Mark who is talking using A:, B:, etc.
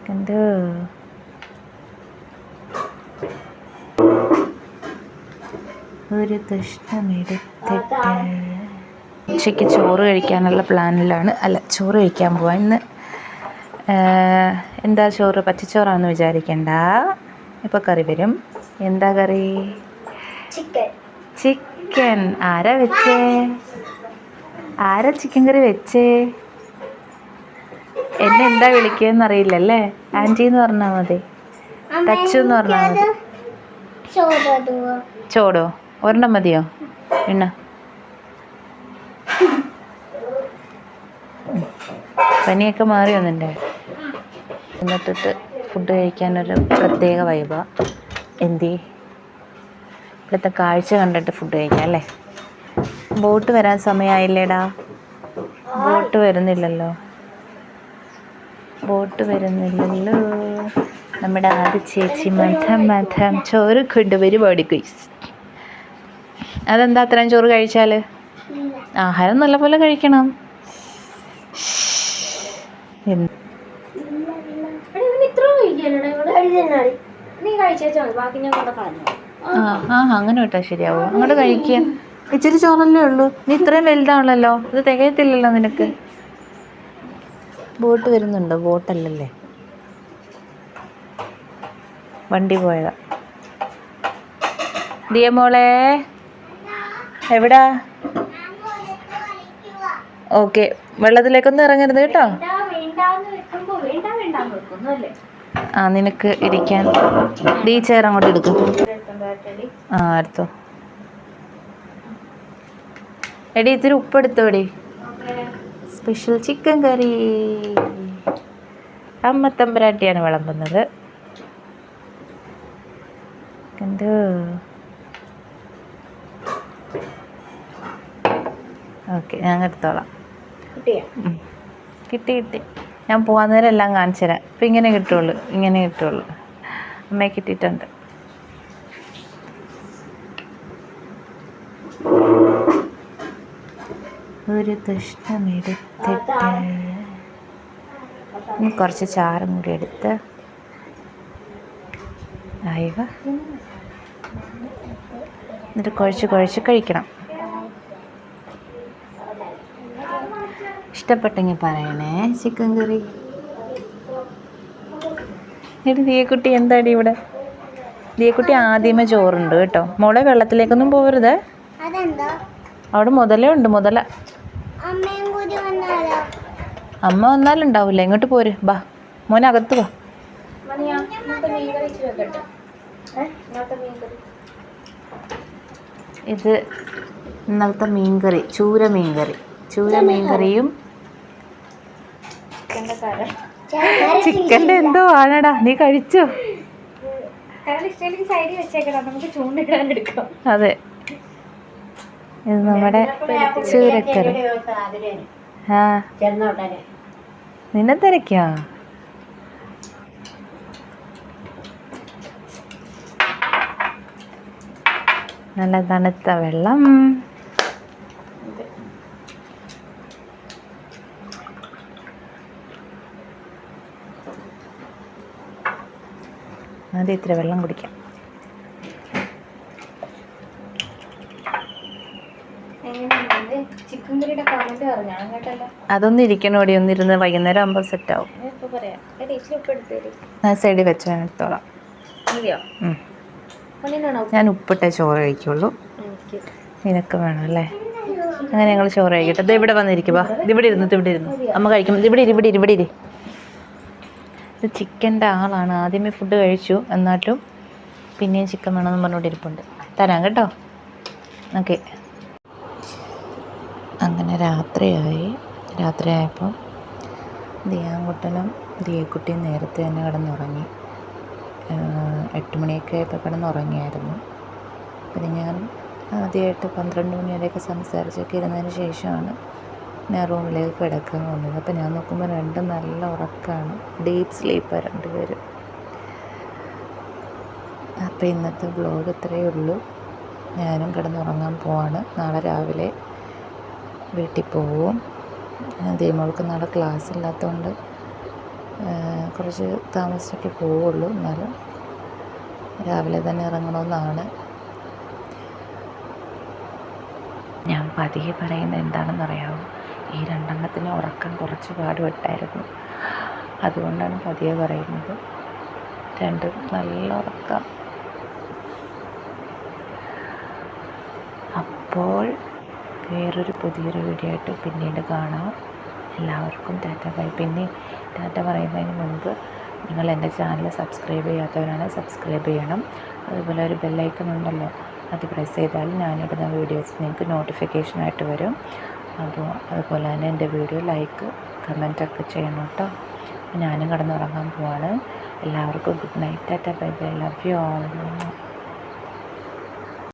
A: കണ്ടോ? ഒരു കഷ്ണമെടുത്തിട്ട് ഉച്ചയ്ക്ക് ചോറ് കഴിക്കാനുള്ള പ്ലാനിലാണ്. ചോറ് കഴിക്കാൻ പോവാം ഇന്ന്. എന്താ ചോറ്? പച്ചച്ചോറാണെന്ന് വിചാരിക്കണ്ട, ഇപ്പോൾ കറി വരും. എന്താ കറി? ചിക്കൻ. ആരാ വെച്ചേ? ആരാ ചിക്കൻ കറി വെച്ചേ? എന്നെ എന്താ വിളിക്കുകയെന്നറിയില്ലല്ലേ? ആൻറ്റി എന്ന് പറഞ്ഞാൽ മതി, തച്ചു എന്ന് പറഞ്ഞാൽ മതി. ചോടോ? ഒരെണ്ണം മതിയോ? എണ്ണ പനിയൊക്കെ മാറി വന്നിട്ടേ എന്നിട്ടിട്ട് ഫുഡ് കഴിക്കാനൊരു പ്രത്യേക വൈബാണ്. ഇവിടുത്തെ കാഴ്ച കണ്ടിട്ട് ഫുഡ് കഴിക്കാം അല്ലേ? ബോട്ട് വരാൻ സമയമായില്ലേടാ? ബോട്ട് വരുന്നില്ലല്ലോ. നമ്മുടെ ആദ്യ ചേച്ചി മഠം ചോറ് കൊണ്ടുവരും ഓടിക്കുയി. അതെന്താ അത്രയും ചോറ് കഴിച്ചാൽ? ആഹാരം നല്ലപോലെ കഴിക്കണം. അങ്ങനെ വിട്ടാ ശരിയാവോ? അങ്ങോട്ട് കഴിക്കുക. ഇച്ചിരി ചോറല്ലേ ഉള്ളൂ. നീ ഇത്രയും വലുതാണല്ലോ, ഇത് തികയത്തില്ലല്ലോ നിനക്ക്. ബോട്ട് വരുന്നുണ്ടോ? ബോട്ടല്ലല്ലേ, വണ്ടി പോയതാ. ദിയ മോളെ എവിടാ? ഓക്കെ, വെള്ളത്തിലേക്കൊന്നും ഇറങ്ങരുത് കേട്ടോ. നിനക്ക് ഇരിക്കാൻ ഈ ചെയർ അങ്ങോട്ട് എടുക്കും. എടുത്തോ. എടി ഇത്തിരി ഉപ്പെടുത്തോ എടി. സ്പെഷ്യൽ ചിക്കൻ കറി അമ്മ തമ്പുരാട്ടിയാണ് വിളമ്പുന്നത്. കണ്ടോ? ഓക്കെ, ഞാൻ എടുത്തോളാം. കിട്ടി. ഞാൻ പോകാൻ നേരം എല്ലാം കാണിച്ചു തരാം. ഇപ്പം ഇങ്ങനെ കിട്ടുള്ളൂ. അമ്മയെ കിട്ടിയിട്ടുണ്ട്. ഒരു കഷ്ണമെടുത്തിട്ട് കുറച്ച് ചാറും കൂടി എടുത്ത് എന്നിട്ട് കുഴച്ച് കഴിക്കണം. ഇഷ്ടപ്പെട്ടെങ്കിൽ പറയണേ. ചിക്കൻ കറി. എടി ദിയക്കുട്ടി എന്താടി ഇവിടെ? ദിയക്കുട്ടി ആദ്യമേ ചോറുണ്ട് കേട്ടോ. മോളെ വെള്ളത്തിലേക്കൊന്നും പോകരുത്. അവിടെ മുതലേ ഉണ്ട്. അമ്മ വന്നാലുണ്ടാവില്ല. ഇങ്ങോട്ട് പോര്. ബാ മോനെ, അകത്ത് വാ. ഇത് ഇന്നലത്തെ മീൻകറി, ചൂര മീൻകറിയും ചിക്കൻ്റെ എന്തോ ആണടാ. നീ കഴിച്ചോ? അതെ, ഇത് നമ്മുടെ ചൂരക്കറി. നിന്നെ തിരക്കാ? നല്ല തണുത്ത വെള്ളം. ആദ്യം ഇത്ര വെള്ളം കുടിക്കാം. അതൊന്നും ഇരിക്കണോടി, ഒന്നിരുന്ന് വൈകുന്നേരം ആകുമ്പോൾ സെറ്റാവും. സൈഡിൽ വെച്ച് ഞാൻ എടുത്തോളാം. ഞാൻ ഉപ്പിട്ടേ ചോറ് കഴിക്കുള്ളൂ. നിനക്ക് വേണം അല്ലേ? അങ്ങനെ ഞങ്ങൾ ചോറ് കഴിക്കട്ടെ. ഇത് ഇവിടെ വന്നിരിക്കുക. ഇവിടെ ഇരുന്നു അമ്മ കഴിക്കുമ്പോൾ ഇവിടെ ഇരി. ഇത് ചിക്കൻ്റെ ആളാണ്. ആദ്യമേ ഫുഡ് കഴിച്ചു, എന്നാലും പിന്നെയും ചിക്കൻ വേണമെന്ന് പറഞ്ഞുകൊണ്ടിരിപ്പുണ്ട്. തരാം കേട്ടോ. ഓക്കെ. അങ്ങനെ രാത്രിയായപ്പോൾ ദിയാൻകുട്ടനും ദിയക്കുട്ടിയും നേരത്തെ തന്നെ കിടന്നുറങ്ങി. 8 മണിയൊക്കെ ആയപ്പോൾ കിടന്നുറങ്ങിയായിരുന്നു. പിന്നെ ഞാൻ ആദ്യമായിട്ട് 12 മണി വരെയൊക്കെ സംസാരിച്ചൊക്കെ ഇരുന്നതിന് ശേഷമാണ് ഞാൻ റൂമിലേക്ക് കിടക്കാൻ വന്നത്. അപ്പോൾ ഞാൻ നോക്കുമ്പോൾ രണ്ടും നല്ല ഉറക്കമാണ്. ഡീപ്പ് സ്ലീപ്പാണ് രണ്ടുപേരും. അപ്പോൾ ഇന്നത്തെ വ്ലോഗ് ഇത്രയേ ഉള്ളൂ. ഞാനും കിടന്നുറങ്ങാൻ പോവാണ്. നാളെ രാവിലെ വീട്ടിൽ പോവും. ദീമോൾക്ക് നാളെ ക്ലാസ് ഇല്ലാത്തതുകൊണ്ട് കുറച്ച് താമസിച്ചൊക്കെ പോവുള്ളൂ, എന്നാലും രാവിലെ തന്നെ ഇറങ്ങണമെന്നാണ്. ഞാൻ പതിയെ പറയുന്നത് എന്താണെന്നറിയാമോ, ഈ രണ്ടെണ്ണത്തിന് ഉറക്കം കുറച്ച് പാടുപെട്ടായിരുന്നു, അതുകൊണ്ടാണ് പതിയെ പറയുന്നത്. രണ്ടും നല്ല ഉറക്കം. അപ്പോൾ വേറൊരു പുതിയൊരു വീഡിയോ ആയിട്ട് പിന്നീട് കാണാം. എല്ലാവർക്കും ടാറ്റ ബൈ. പിന്നെ ടാറ്റ പറയുന്നതിന് മുൻപ് നിങ്ങൾ എൻ്റെ ചാനൽ സബ്സ്ക്രൈബ് ചെയ്യാത്തവരാണ്, സബ്സ്ക്രൈബ് ചെയ്യണം. അതുപോലെ ഒരു ബെല്ലൈക്കൺ ഉണ്ടല്ലോ, അത് പ്രസ് ചെയ്താൽ ഞാനിടുന്ന വീഡിയോസ് നിങ്ങൾക്ക് നോട്ടിഫിക്കേഷനായിട്ട് വരും. അപ്പോൾ അതുപോലെ തന്നെ എൻ്റെ വീഡിയോ ലൈക്ക് കമൻറ്റൊക്കെ ചെയ്യണം കേട്ടോ. ഞാനും കിടന്നുറങ്ങാൻ പോവാണ്. എല്ലാവർക്കും good night, Tata bye bye, love you all.